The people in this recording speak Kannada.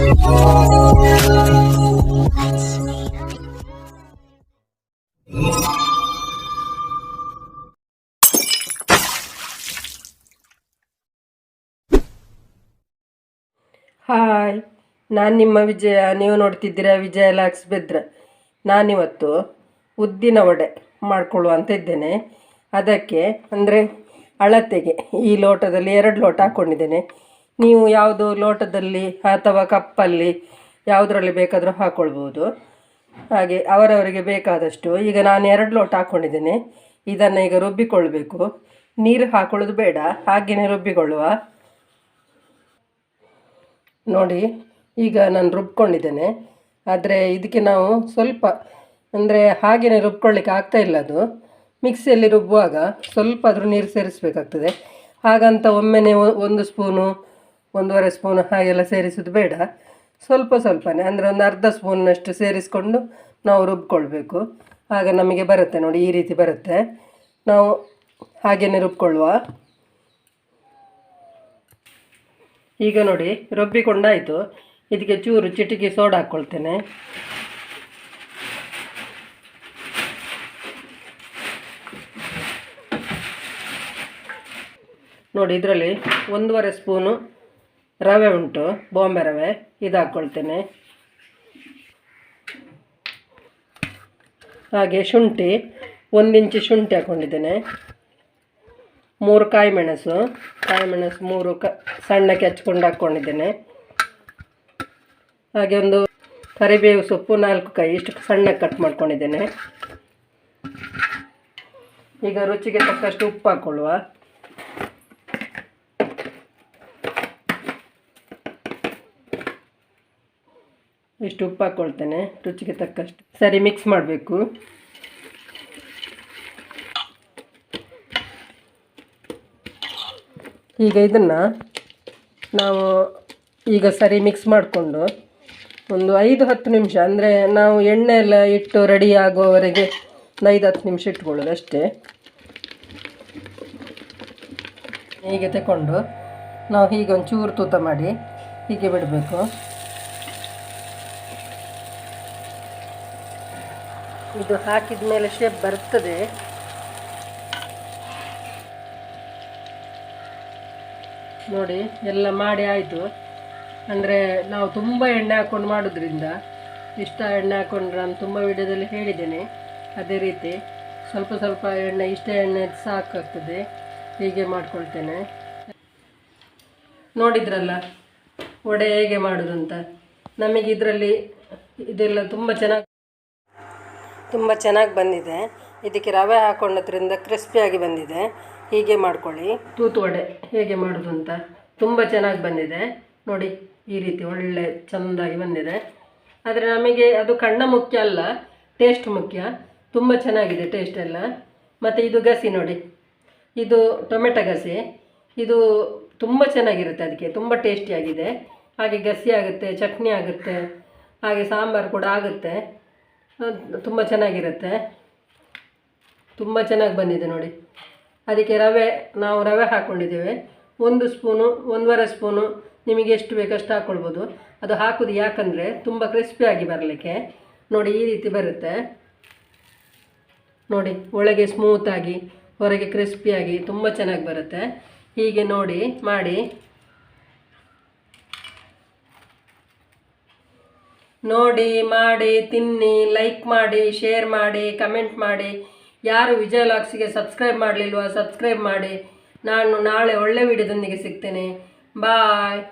ಹಾಯ್, ನಾನು ನಿಮ್ಮ ವಿಜಯ. ನೀವು ನೋಡ್ತಿದ್ದೀರಾ ವಿಜಯ ಲಾಕ್ಸ್ ಬೆದ್ರ. ನಾನಿವತ್ತು ಉದ್ದಿನ ವಡೆ ಮಾಡಿಕೊಳ್ಳುವ ಅಂತ ಇದ್ದೇನೆ. ಅದಕ್ಕೆ ಅಂದರೆ ಅಳತೆಗೆ ಈ ಲೋಟದಲ್ಲಿ 2 ಲೋಟ ಹಾಕ್ಕೊಂಡಿದ್ದೇನೆ. ನೀವು ಯಾವುದು ಲೋಟದಲ್ಲಿ ಅಥವಾ ಕಪ್ಪಲ್ಲಿ ಯಾವುದರಲ್ಲಿ ಬೇಕಾದರೂ ಹಾಕ್ಕೊಳ್ಬೋದು. ಹಾಗೆ ಅವರವರಿಗೆ ಬೇಕಾದಷ್ಟು. ಈಗ ನಾನು 2 ಲೋಟ ಹಾಕ್ಕೊಂಡಿದ್ದೇನೆ. ಇದನ್ನು ಈಗ ರುಬ್ಬಿಕೊಳ್ಬೇಕು. ನೀರು ಹಾಕೊಳ್ಳೋದು ಬೇಡ, ಹಾಗೆಯೇ ರುಬ್ಬಿಕೊಳ್ಳುವ. ನೋಡಿ, ಈಗ ನಾನು ರುಬ್ಕೊಂಡಿದ್ದೇನೆ. ಆದರೆ ಇದಕ್ಕೆ ನಾವು ಸ್ವಲ್ಪ ಅಂದರೆ ಹಾಗೆಯೇ ರುಬ್ಕೊಳ್ಳಿಕ್ಕೆ ಆಗ್ತಾಯಿಲ್ಲ. ಅದು ಮಿಕ್ಸಿಯಲ್ಲಿ ರುಬ್ಬುವಾಗ ಸ್ವಲ್ಪ ಆದರೂ ನೀರು ಸೇರಿಸಬೇಕಾಗ್ತದೆ. ಹಾಗಂತ ಒಮ್ಮೆನೇ 1 ಸ್ಪೂನು 1.5 ಸ್ಪೂನು ಹಾಗೆಲ್ಲ ಸೇರಿಸೋದು ಬೇಡ. ಸ್ವಲ್ಪ ಸ್ವಲ್ಪನೇ ಅಂದರೆ ಒಂದು ಅರ್ಧ ಸ್ಪೂನ್ನಷ್ಟು ಸೇರಿಸ್ಕೊಂಡು ನಾವು ರುಬ್ಕೊಳ್ಬೇಕು. ಆಗ ನಮಗೆ ಬರುತ್ತೆ ನೋಡಿ, ಈ ರೀತಿ ಬರುತ್ತೆ. ನಾವು ಹಾಗೆಯೇ ರುಬ್ಕೊಳ್ಳುವ. ಈಗ ನೋಡಿ, ರುಬ್ಬಿಕೊಂಡಾಯಿತು. ಇದಕ್ಕೆ ಚೂರು ಚಿಟಿಕೆ ಸೋಡಾ ಹಾಕ್ಕೊಳ್ತೇನೆ. ನೋಡಿ, ಇದರಲ್ಲಿ 1.5 ಸ್ಪೂನು ರವೆ ಉಂಟು, ಬಾಂಬೆ ರವೆ. ಇದು ಹಾಕ್ಕೊಳ್ತೇನೆ. ಹಾಗೆ ಶುಂಠಿ, 1 ಇಂಚು ಶುಂಠಿ ಹಾಕ್ಕೊಂಡಿದ್ದೇನೆ. 3 ಕಾಯಿಮೆಣಸು 3 ಸಣ್ಣಕ್ಕೆ ಹಚ್ಕೊಂಡು ಹಾಕ್ಕೊಂಡಿದ್ದೇನೆ. ಹಾಗೆ ಒಂದು ಕರಿಬೇವು ಸೊಪ್ಪು 4 ಕೈ ಇಷ್ಟು ಸಣ್ಣಕ್ಕೆ ಕಟ್ ಮಾಡ್ಕೊಂಡಿದ್ದೇನೆ. ಈಗ ರುಚಿಗೆ ತಕ್ಕಷ್ಟು ಉಪ್ಪು ಹಾಕ್ಕೊಳ್ಳುವ. ಇಷ್ಟು ಉಪ್ಪು ಹಾಕ್ಕೊಳ್ತೇನೆ, ರುಚಿಗೆ ತಕ್ಕಷ್ಟು. ಸರಿ ಮಿಕ್ಸ್ ಮಾಡಬೇಕು. ಈಗ ಇದನ್ನು ನಾವು ಈಗ ಸರಿ ಮಿಕ್ಸ್ ಮಾಡಿಕೊಂಡು ಒಂದು 5-10 ನಿಮಿಷ, ಅಂದರೆ ನಾವು ಎಣ್ಣೆ ಎಲ್ಲ ಇಟ್ಟು ರೆಡಿ ಆಗುವವರೆಗೆ 5-10 ನಿಮಿಷ ಇಟ್ಕೊಳ್ಳೋದು ಅಷ್ಟೇ. ಹೀಗೆ ತಗೊಂಡು ನಾವು ಹೀಗೆ ಒಂದು ಚೂರು ತೂತ ಮಾಡಿ ಹೀಗೆ ಬಿಡಬೇಕು. ಇದು ಹಾಕಿದ ಮೇಲೆ ಶೇಪ್ ಬರ್ತದೆ. ನೋಡಿ, ಎಲ್ಲ ಮಾಡಿ ಆಯಿತು. ಅಂದರೆ ನಾವು ತುಂಬ ಎಣ್ಣೆ ಹಾಕ್ಕೊಂಡು ಮಾಡೋದ್ರಿಂದ, ಇಷ್ಟ ಎಣ್ಣೆ ಹಾಕ್ಕೊಂಡ್ರೆ ನಾನು ತುಂಬ ವಿಡಿಯೋದಲ್ಲಿ ಹೇಳಿದ್ದೇನೆ. ಅದೇ ರೀತಿ ಸ್ವಲ್ಪ ಸ್ವಲ್ಪ ಎಣ್ಣೆ, ಇಷ್ಟ ಎಣ್ಣೆ ಸಾಕಾಗ್ತದೆ. ಹೀಗೆ ಮಾಡ್ಕೊಳ್ತೇನೆ. ನೋಡಿದ್ರಲ್ಲ ವಡೆ ಹೇಗೆ ಮಾಡೋದಂತ. ನಮಗೆ ಇದರಲ್ಲಿ ಇದೆಲ್ಲ ತುಂಬ ಚೆನ್ನಾಗಿ ಬಂದಿದೆ. ಇದಕ್ಕೆ ರವೆ ಹಾಕ್ಕೊಂಡದ್ರಿಂದ ಕ್ರಿಸ್ಪಿಯಾಗಿ ಬಂದಿದೆ. ಹೀಗೆ ಮಾಡ್ಕೊಳ್ಳಿ. ತೂತು ವಡೆ ಹೇಗೆ ಮಾಡೋದು ಅಂತ ತುಂಬ ಚೆನ್ನಾಗಿ ಬಂದಿದೆ. ನೋಡಿ, ಈ ರೀತಿ ಒಳ್ಳೆ ಚೆಂದಾಗಿ ಬಂದಿದೆ. ಆದರೆ ನಮಗೆ ಅದು ಕಣ್ಣ ಮುಖ್ಯ ಅಲ್ಲ, ಟೇಸ್ಟ್ ಮುಖ್ಯ. ತುಂಬ ಚೆನ್ನಾಗಿದೆ ಟೇಸ್ಟ್ ಎಲ್ಲ. ಮತ್ತು ಇದು ಗಸಿ ನೋಡಿ, ಇದು ಟೊಮೆಟೊ ಗಸಿ. ಇದು ತುಂಬ ಚೆನ್ನಾಗಿರುತ್ತೆ, ಅದಕ್ಕೆ ತುಂಬ ಟೇಸ್ಟಿಯಾಗಿದೆ. ಹಾಗೆ ಗಸಿ ಆಗುತ್ತೆ, ಚಟ್ನಿ ಆಗುತ್ತೆ, ಹಾಗೆ ಸಾಂಬಾರು ಕೂಡ ಆಗುತ್ತೆ. ತುಂಬ ಚೆನ್ನಾಗಿರುತ್ತೆ. ತುಂಬ ಚೆನ್ನಾಗಿ ಬಂದಿದೆ ನೋಡಿ. ಅದಕ್ಕೆ ನಾವು ರವೆ ಹಾಕ್ಕೊಂಡಿದ್ದೇವೆ. 1 ಸ್ಪೂನು 1.5 ಸ್ಪೂನು ನಿಮಗೆ ಎಷ್ಟು ಬೇಕಷ್ಟು ಹಾಕ್ಕೊಳ್ಬೋದು. ಅದು ಹಾಕೋದು ಯಾಕಂದರೆ ತುಂಬ ಕ್ರಿಸ್ಪಿಯಾಗಿ ಬರಲಿಕ್ಕೆ. ನೋಡಿ, ಈ ರೀತಿ ಬರುತ್ತೆ. ನೋಡಿ, ಒಳಗೆ ಸ್ಮೂತಾಗಿ ಹೊರಗೆ ಕ್ರಿಸ್ಪಿಯಾಗಿ ತುಂಬ ಚೆನ್ನಾಗಿ ಬರುತ್ತೆ. ಹೀಗೆ ನೋಡಿ ಮಾಡಿ ತಿನ್ನಿ. ಲೈಕ್ ಮಾಡಿ, ಶೇರ್ ಮಾಡಿ, ಕಮೆಂಟ್ ಮಾಡಿ. ಯಾರು ವಿಜಯ ಲಾಕ್ಸಿಗೆ ಸಬ್ಸ್ಕ್ರೈಬ್ ಮಾಡಲಿಲ್ವ, ಸಬ್ಸ್ಕ್ರೈಬ್ ಮಾಡಿ. ನಾನು ನಾಳೆ ಒಳ್ಳೆ ವಿಡಿಯೋದೊಂದಿಗೆ ಸಿಗ್ತೇನೆ. ಬಾಯ್.